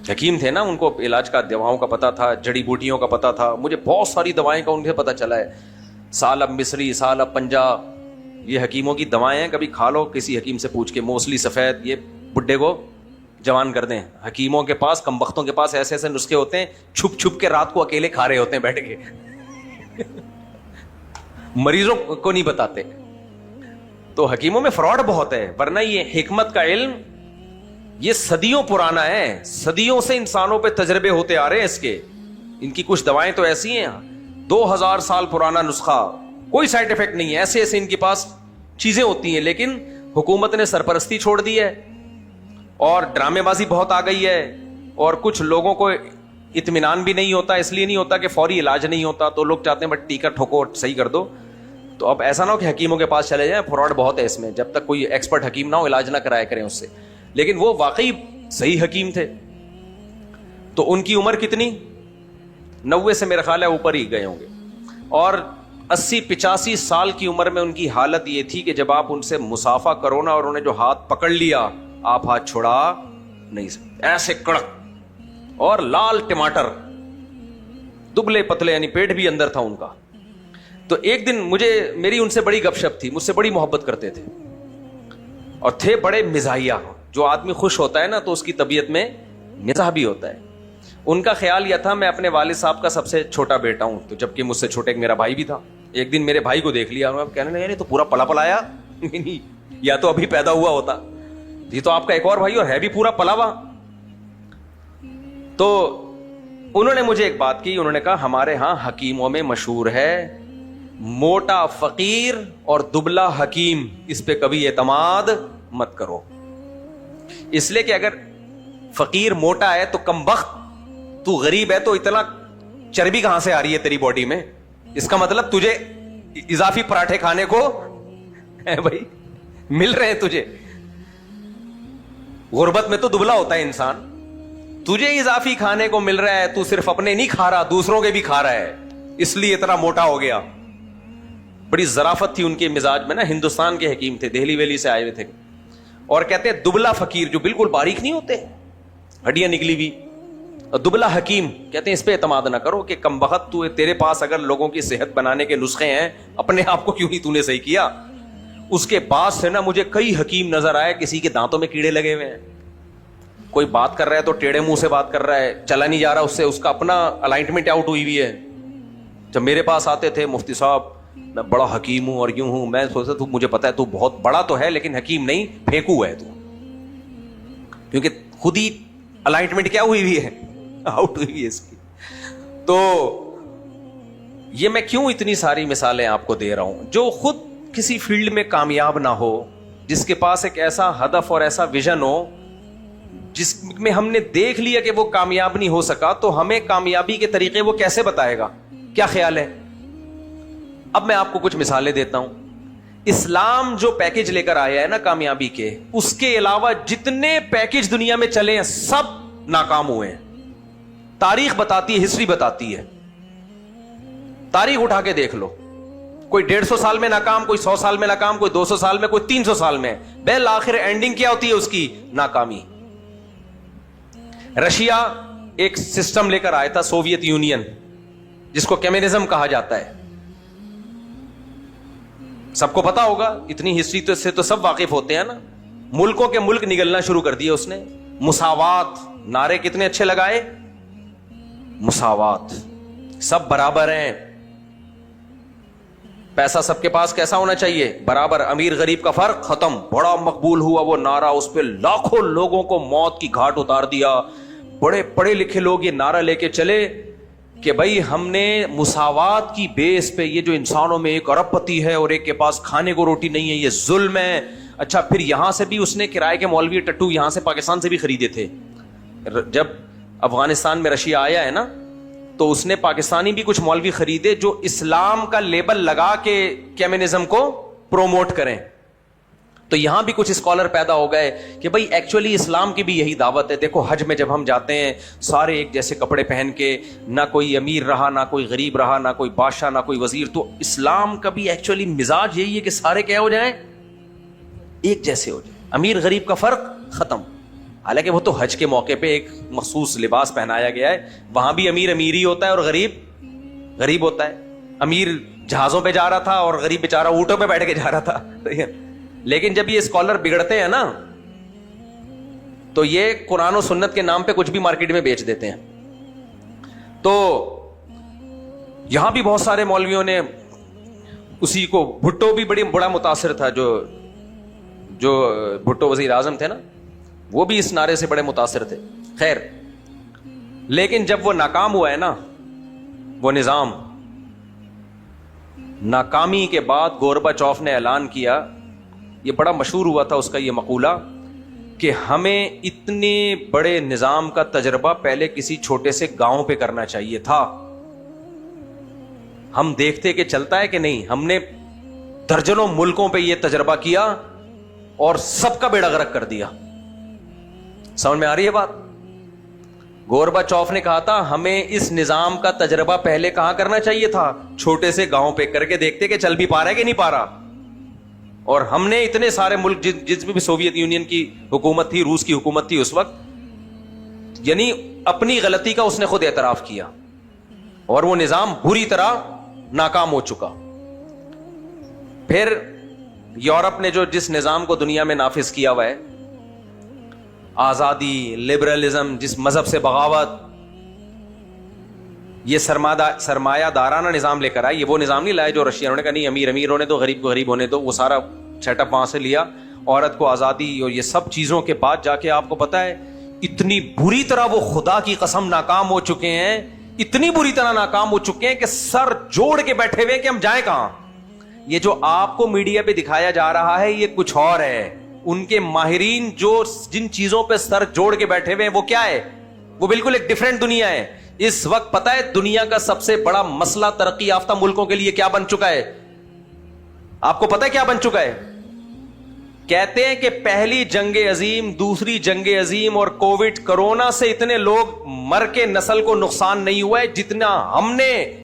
حکیم تھے نا, ان کو علاج کا, دواؤں کا پتا تھا, جڑی بوٹیوں کا پتا تھا. مجھے بہت ساری دوائیں کا ان سے پتا چلا ہے. سالب مصری, سالب پنجا, یہ حکیموں کی دوائیں ہیں, کبھی کھا لو کسی حکیم سے پوچھ کے. موسلی سفید, یہ بڈھے کو جوان کر دیں. حکیموں کے پاس, کم بختوں کے پاس ایسے ایسے نسخے ہوتے ہیں, چھپ چھپ کے رات کو اکیلے کھا رہے ہوتے ہیں بیٹھ کے. مریضوں کو نہیں بتاتے. تو حکیموں میں فراڈ بہت ہے, ورنہ یہ حکمت کا علم یہ صدیوں پرانا ہے. صدیوں سے انسانوں پہ تجربے ہوتے آ رہے ہیں اس کے. ان کی کچھ دوائیں تو ایسی ہیں 2000 سال پرانا نسخہ, کوئی سائڈ افیکٹ نہیں ہے. ایسے ایسے ان کے پاس چیزیں ہوتی ہیں, لیکن حکومت نے سرپرستی چھوڑ دی ہے اور ڈرامے بازی بہت آ گئی ہے. اور کچھ لوگوں کو اطمینان بھی نہیں ہوتا, اس لیے نہیں ہوتا کہ فوری علاج نہیں ہوتا, تو لوگ چاہتے ہیں بٹ ٹیکا ٹھوکو صحیح کر دو. تو اب ایسا نہ ہو کہ حکیموں کے پاس چلے جائیں, فراڈ بہت ہے اس میں. جب تک کوئی ایکسپرٹ حکیم نہ ہو علاج نہ کرایا کریں اس سے. لیکن وہ واقعی صحیح حکیم تھے. تو ان کی عمر کتنی, 90 سے میرا خیال ہے اوپر ہی گئے ہوں گے. اور 80-85 سال کی عمر میں ان کی حالت یہ تھی کہ جب آپ ان سے مصافحہ کرو نا, اور انہیں جو ہاتھ پکڑ لیا, آپ ہاتھ چھڑا نہیں سکتے. ایسے کڑک اور لال ٹماٹر, دبلے پتلے, یعنی پیٹ بھی اندر تھا ان کا. تو ایک دن میری ان سے بڑی گپ شپ تھی, مجھ سے بڑی محبت کرتے تھے اور تھے بڑے مزاحیہ. جو آدمی خوش ہوتا ہے نا تو اس کی طبیعت میں مزاح بھی ہوتا ہے. ان کا خیال یہ تھا میں اپنے والد صاحب کا سب سے چھوٹا بیٹا ہوں, تو جبکہ مجھ سے چھوٹے ایک میرا بھائی بھی تھا. ایک دن میرے بھائی کو دیکھ لیا اور کہنے لگے یہ تو پورا پلا پلایا, یا تو ابھی پیدا ہوا ہوتا, یہ تو آپ کا ایک اور بھائی اور ہے بھی پورا پلا ہوا. تو انہوں نے مجھے ایک بات کی, انہوں نے کہا ہمارے ہاں حکیموں میں مشہور ہے موٹا فقیر اور دبلا حکیم, اس پہ کبھی اعتماد مت کرو. اس لیے کہ اگر فقیر موٹا ہے تو کم بخت, تو غریب ہے تو اتنا چربی کہاں سے آ رہی ہے تیری باڈی میں, اس کا مطلب تجھے اضافی پراٹھے کھانے کو بھائی مل رہے ہیں تجھے. غربت میں تو دبلا ہوتا ہے انسان, تجھے اضافی کھانے کو مل رہا ہے, تو صرف اپنے نہیں کھا رہا دوسروں کے بھی کھا رہا ہے, اس لیے اتنا موٹا ہو گیا. بڑی ظرافت تھی ان کے مزاج میں نا. ہندوستان کے حکیم تھے, دہلی ویلی سے آئے ہوئے تھے, اور کہتے ہیں دبلا فقیر, جو بالکل باریک نہیں ہوتے, ہڈیاں نکلی ہوئی, اور دبلا حکیم, کہتے ہیں اس پہ اعتماد نہ کرو کہ کم بخت تو تیرے پاس اگر لوگوں کی صحت بنانے کے نسخے ہیں, اپنے آپ کو کیوں نہیں تو نے صحیح کیا. اس کے بعد سے نا مجھے کئی حکیم نظر آئے کسی کے دانتوں میں کیڑے لگے ہوئے ہیں, کوئی بات کر رہا ہے تو ٹیڑے منہ سے بات کر رہا ہے, چلا نہیں جا رہا اس سے, اس کا اپنا الائنمنٹ آؤٹ ہوئی ہوئی ہے. جب میرے پاس آتے تھے مفتی صاحب میں بڑا حکیم ہوں اور یوں ہوں, میں سوچتا تو مجھے پتا ہے تو بہت بڑا تو ہے لیکن حکیم نہیں, پھینکو ہے تو, کیونکہ خود ہی الائنمنٹ کیا ہوئی ہوئی ہے, آؤٹ ہوئی ہے اس کی. تو یہ میں کیوں اتنی ساری مثالیں آپ کو دے رہا ہوں, جو خود کسی فیلڈ میں کامیاب نہ ہو, جس کے پاس ایک ایسا ہدف اور ایسا ویژن ہو جس میں ہم نے دیکھ لیا کہ وہ کامیاب نہیں ہو سکا, تو ہمیں کامیابی کے طریقے وہ کیسے بتائے گا, کیا خیال ہے. اب میں آپ کو کچھ مثالیں دیتا ہوں. اسلام جو پیکج لے کر آیا ہے نا کامیابی کے, اس کے علاوہ جتنے پیکج دنیا میں چلے ہیں سب ناکام ہوئے ہیں. تاریخ بتاتی ہے, ہسٹری بتاتی ہے, تاریخ اٹھا کے دیکھ لو. کوئی 150 سال میں ناکام, کوئی 100 سال میں ناکام, کوئی 200 سال میں, کوئی 300 سال میں. بالآخر اینڈنگ کیا ہوتی ہے اس کی, ناکامی. رشیا ایک سسٹم لے کر آیا تھا, سوویت یونین, جس کو کمیونزم کہا جاتا ہے. سب کو پتا ہوگا, اتنی ہسٹری تو سے تو سب واقف ہوتے ہیں نا. ملکوں کے ملک نگلنا شروع کر دیے اس نے. مساوات, نعرے کتنے اچھے لگائے, مساوات, سب برابر ہیں. پیسہ سب کے پاس کیسا ہونا چاہیے؟ برابر. امیر غریب کا فرق ختم. بڑا مقبول ہوا وہ نعرہ, اس پہ لاکھوں لوگوں کو موت کی گھاٹ اتار دیا. بڑے پڑھے لکھے لوگ یہ نعرہ لے کے چلے کہ بھائی ہم نے مساوات کی بیس پہ, یہ جو انسانوں میں ایک ارب پتی ہے اور ایک کے پاس کھانے کو روٹی نہیں ہے, یہ ظلم ہے. اچھا, پھر یہاں سے بھی اس نے کرائے کے مولوی ٹٹو یہاں سے پاکستان سے بھی خریدے تھے. جب افغانستان میں رشیا آیا ہے نا, تو اس نے پاکستانی بھی کچھ مولوی خریدے جو اسلام کا لیبل لگا کے کمیونزم کو پروموٹ کریں. تو یہاں بھی کچھ اسکالر پیدا ہو گئے کہ بھائی ایکچولی اسلام کی بھی یہی دعوت ہے. دیکھو حج میں جب ہم جاتے ہیں سارے ایک جیسے کپڑے پہن کے, نہ کوئی امیر رہا نہ کوئی غریب رہا, نہ کوئی بادشاہ نہ کوئی وزیر. تو اسلام کا بھی ایکچولی مزاج یہی ہے کہ سارے کیا ہو جائیں, ایک جیسے ہو جائیں. امیر غریب کا فرق ختم. حالانکہ وہ تو حج کے موقع پہ ایک مخصوص لباس پہنایا گیا ہے, وہاں بھی امیر امیر ہی ہوتا ہے اور غریب غریب ہوتا ہے. امیر جہازوں پہ جا رہا تھا اور غریب بیچارہ اونٹوں پہ بیٹھ کے جا رہا تھا. لیکن جب یہ اسکالر بگڑتے ہیں نا, تو یہ قرآن و سنت کے نام پہ کچھ بھی مارکیٹ میں بیچ دیتے ہیں. تو یہاں بھی بہت سارے مولویوں نے اسی کو, بھٹو بھی بڑا متاثر تھا, جو بھٹو وزیر اعظم تھے نا, وہ بھی اس نعرے سے بڑے متاثر تھے. خیر, لیکن جب وہ ناکام ہوا ہے نا, وہ نظام ناکامی کے بعد گورباچوف نے اعلان کیا, یہ بڑا مشہور ہوا تھا اس کا یہ مقولہ, کہ ہمیں اتنے بڑے نظام کا تجربہ پہلے کسی چھوٹے سے گاؤں پہ کرنا چاہیے تھا. ہم دیکھتے کہ چلتا ہے کہ نہیں. ہم نے درجنوں ملکوں پہ یہ تجربہ کیا اور سب کا بیڑا غرق کر دیا. سمجھ میں آ رہی ہے بات؟ گورباچوف نے کہا تھا ہمیں اس نظام کا تجربہ پہلے کہاں کرنا چاہیے تھا, چھوٹے سے گاؤں پہ کر کے دیکھتے کہ چل بھی پا رہا ہے کہ نہیں پا رہا. اور ہم نے اتنے سارے ملک, جس میں بھی سوویت یونین کی حکومت تھی, روس کی حکومت تھی اس وقت, یعنی اپنی غلطی کا اس نے خود اعتراف کیا اور وہ نظام بری طرح ناکام ہو چکا. پھر یورپ نے جس نظام کو دنیا میں نافذ کیا ہوا ہے, آزادی, لبرلزم, جس مذہب سے بغاوت, یہ سرمایہ دارانہ نظام لے کر آئے. یہ وہ نظام نہیں لائے جو رشیا, انہوں نے کہا نہیں امیر امیر ہونے دو, غریب کو غریب ہونے دو. وہ سارا سیٹ اپ وہاں سے لیا, عورت کو آزادی اور یہ سب چیزوں کے بعد جا کے آپ کو پتا ہے اتنی بری طرح وہ خدا کی قسم ناکام ہو چکے ہیں, اتنی بری طرح ناکام ہو چکے ہیں کہ سر جوڑ کے بیٹھے ہوئے کہ ہم جائیں کہاں. یہ جو آپ کو میڈیا پہ دکھایا جا رہا ہے یہ کچھ اور ہے. ان کے ماہرین جن چیزوں پہ سر جوڑ کے بیٹھے ہوئے ہیں وہ کیا ہے, وہ بالکل ایک ڈیفرنٹ دنیا ہے. اس وقت پتہ ہے دنیا کا سب سے بڑا مسئلہ ترقی یافتہ ملکوں کے لیے کیا بن چکا ہے؟ آپ کو پتہ ہے کیا بن چکا ہے؟ کہتے ہیں کہ پہلی جنگ عظیم, دوسری جنگ عظیم اور کووڈ, کرونا سے اتنے لوگ مر کے نسل کو نقصان نہیں ہوا ہے جتنا ہم نے